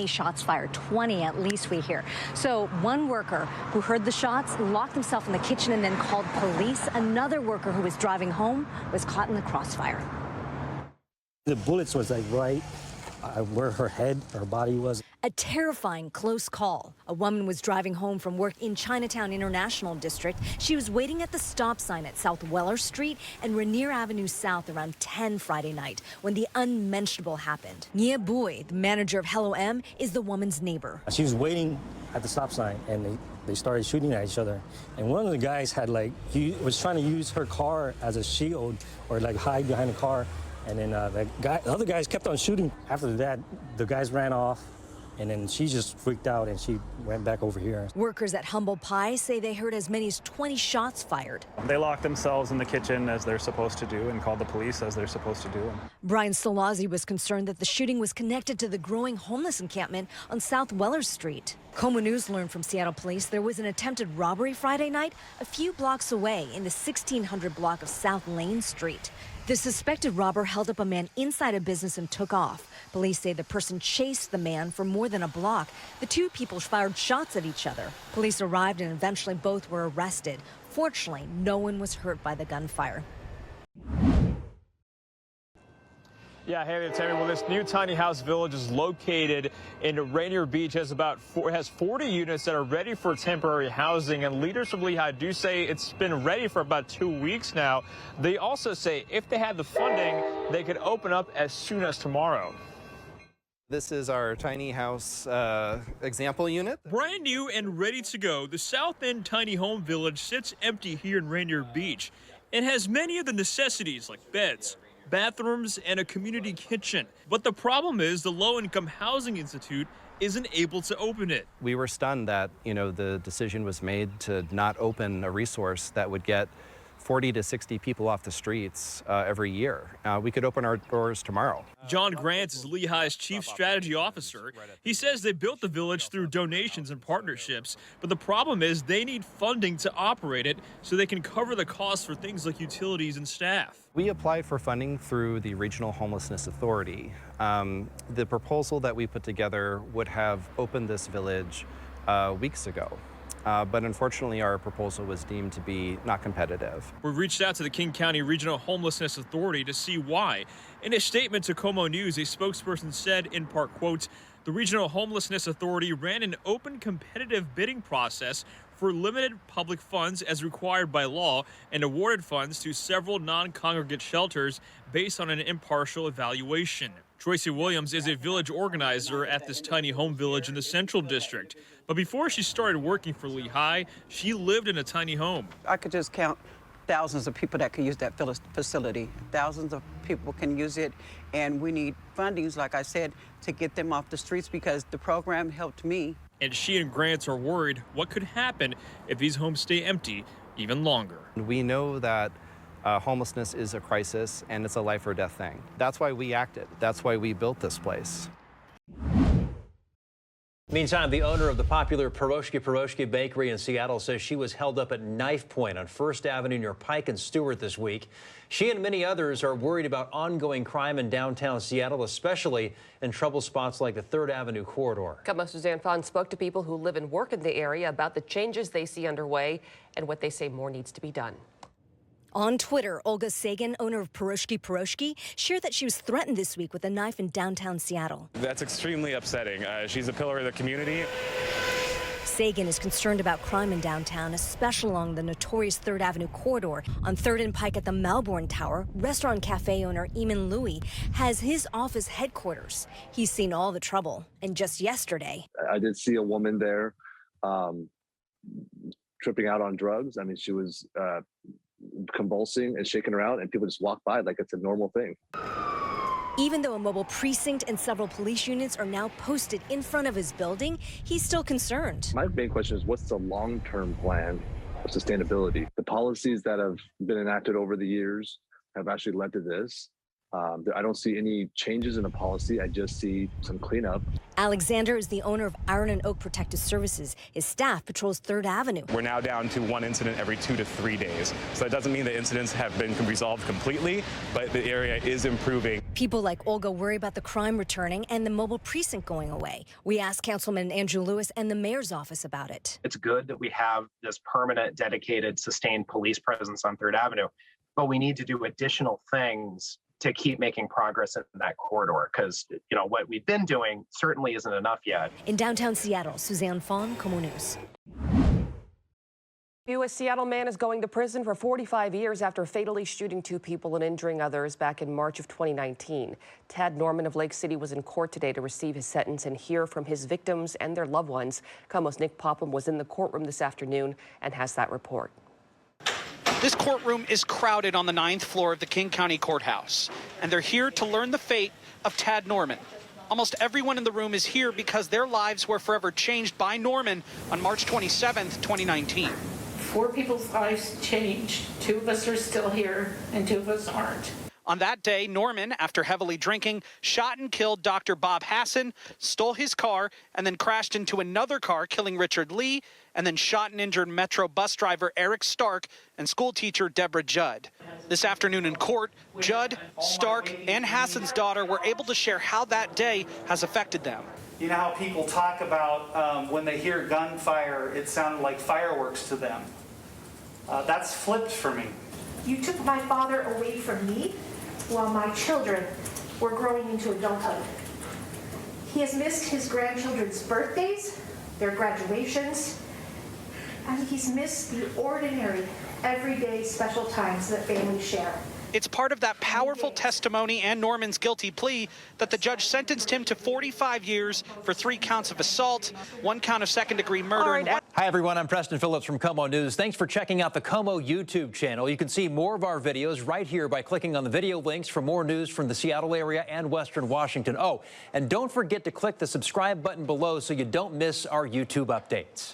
many shots fired, 20 at least we hear. So one worker who heard the shots locked himself in the kitchen and then called police. Another worker who was driving home was caught in the crossfire. The bullets was like right where her body was. A terrifying close call. A woman was driving home from work in Chinatown-International district. She was waiting at the stop sign at South Weller Street and Ranier Avenue South around 10 Friday night when the unmentionable happened. Nia Bui, the manager of Hello M, is the woman's neighbor. She was waiting at the stop sign and they started shooting at each other. And one of the guys he was trying to use her car as a shield or like hide behind the car. And then the other guys kept on shooting. After that, the guys ran off, and then she just freaked out and she went back over here. Workers at Humble Pie say they heard as many as 20 shots fired. They locked themselves in the kitchen as they're supposed to do and called the police as they're supposed to do. Brian Solazzi was concerned that the shooting was connected to the growing homeless encampment on South Weller Street. KOMO News learned from Seattle police there was an attempted robbery Friday night a few blocks away in the 1600 block of South Lane Street. The suspected robber held up a man inside a business and took off. Police say the person chased the man for more than a block. The two people fired shots at each other. Police arrived and eventually both were arrested. Fortunately, no one was hurt by the gunfire. Yeah, hey there, Tammy. Well, this new tiny house village is located in Ranier Beach. Has 40 units that are ready for temporary housing, and leaders from Lehigh do say it's been ready for about 2 weeks now. They also say if they had the funding, they could open up as soon as tomorrow. This is our tiny house example unit. Brand new and ready to go, the South End Tiny Home Village sits empty here in Ranier Beach. It has many of the necessities like beds, bathrooms, and a community kitchen. But the problem is the Low-Income Housing Institute isn't able to open it. We were stunned that, the decision was made to not open a resource that would get 40 to 60 people off the streets every year. We could open our doors tomorrow. John Grant is Lehigh's chief strategy officer. He says they built the village through donations and partnerships, but the problem is they need funding to operate it so they can cover the costs for things like utilities and staff. We applied for funding through the Regional Homelessness Authority. The proposal that we put together would have opened this village weeks ago. But unfortunately, our proposal was deemed to be not competitive. We reached out to the King County Regional Homelessness Authority to see why. In a statement to KOMO News, a spokesperson said, in part, quote, the Regional Homelessness Authority ran an open competitive bidding process for limited public funds as required by law and awarded funds to several non-congregate shelters based on an impartial evaluation. Tracy Williams is a village organizer at this tiny home village in the Central District. But before she started working for Lehigh, she lived in a tiny home. I could just count thousands of people that could use that facility. Thousands of people can use it, and we need fundings, like I said, to get them off the streets because the program helped me. And she and Grants are worried what could happen if these homes stay empty even longer. We know that homelessness is a crisis and it's a life or death thing. That's why we acted. That's why we built this place. Meantime, the owner of the popular Piroshky Piroshky Bakery in Seattle says she was held up at knife point on 1st Avenue near Pike and Stewart this week. She and many others are worried about ongoing crime in downtown Seattle, especially in trouble spots like the 3rd Avenue corridor. KOMO Suzanne Fahn spoke to people who live and work in the area about the changes they see underway and what they say more needs to be done. On Twitter, Olga Sagan, owner of Piroshky Piroshky, shared that she was threatened this week with a knife in downtown Seattle. That's extremely upsetting. She's a pillar of the community. Sagan is concerned about crime in downtown, especially along the notorious 3rd Avenue corridor. On 3rd and Pike at the Melbourne Tower, restaurant cafe owner Eamon Louie has his office headquarters. He's seen all the trouble. And just yesterday, I did see a woman there tripping out on drugs. I mean, she was convulsing and shaking around, and people just walk by like it's a normal thing. Even though a mobile precinct and several police units are now posted in front of his building, he's still concerned. My main question is, what's the long-term plan of sustainability? The policies that have been enacted over the years have actually led to this. I don't see any changes in the policy. I just see some cleanup. Alexander is the owner of Iron and Oak Protective Services. His staff patrols 3rd Avenue. We're now down to 1 incident every 2 to 3 days. So that doesn't mean the incidents have been resolved completely, but the area is improving. People like Olga worry about the crime returning and the mobile precinct going away. We asked Councilman Andrew Lewis and the mayor's office about it. It's good that we have this permanent, dedicated, sustained police presence on 3rd Avenue, but we need to do additional things to keep making progress in that corridor, because, you know, what we've been doing certainly isn't enough yet. In downtown Seattle, Suzanne Fawn, KOMO News. A Seattle man is going to prison for 45 years after fatally shooting 2 people and injuring others back in March of 2019. Tad Norman of Lake City was in court today to receive his sentence and hear from his victims and their loved ones. KOMO's Nick Popham was in the courtroom this afternoon and has that report. This courtroom is crowded on the 9th floor of the King County Courthouse, and they're here to learn the fate of Tad Norman. Almost everyone in the room is here because their lives were forever changed by Norman on March 27th, 2019. 4 people's lives changed. 2 of us are still here and 2 of us aren't. On that day, Norman, after heavily drinking, shot and killed Dr. Bob Hassan, stole his car, and then crashed into another car, killing Richard Lee, and then shot and injured Metro bus driver Eric Stark and schoolteacher Deborah Judd. This afternoon in court, Judd, Stark, and Hassan's daughter were able to share how that day has affected them. You know how people talk about when they hear gunfire, it sounded like fireworks to them. That's flipped for me. You took my father away from me while my children were growing into adulthood. He has missed his grandchildren's birthdays, their graduations, and he's missed the ordinary, everyday special times that families share. It's part of that powerful testimony and Norman's guilty plea that the judge sentenced him to 45 years for 3 counts of assault, 1 count of second-degree murder. And Hi, everyone. I'm Preston Phillips from KOMO News. Thanks for checking out the KOMO YouTube channel. You can see more of our videos right here by clicking on the video links for more news from the Seattle area and Western Washington. Oh, and don't forget to click the subscribe button below so you don't miss our YouTube updates.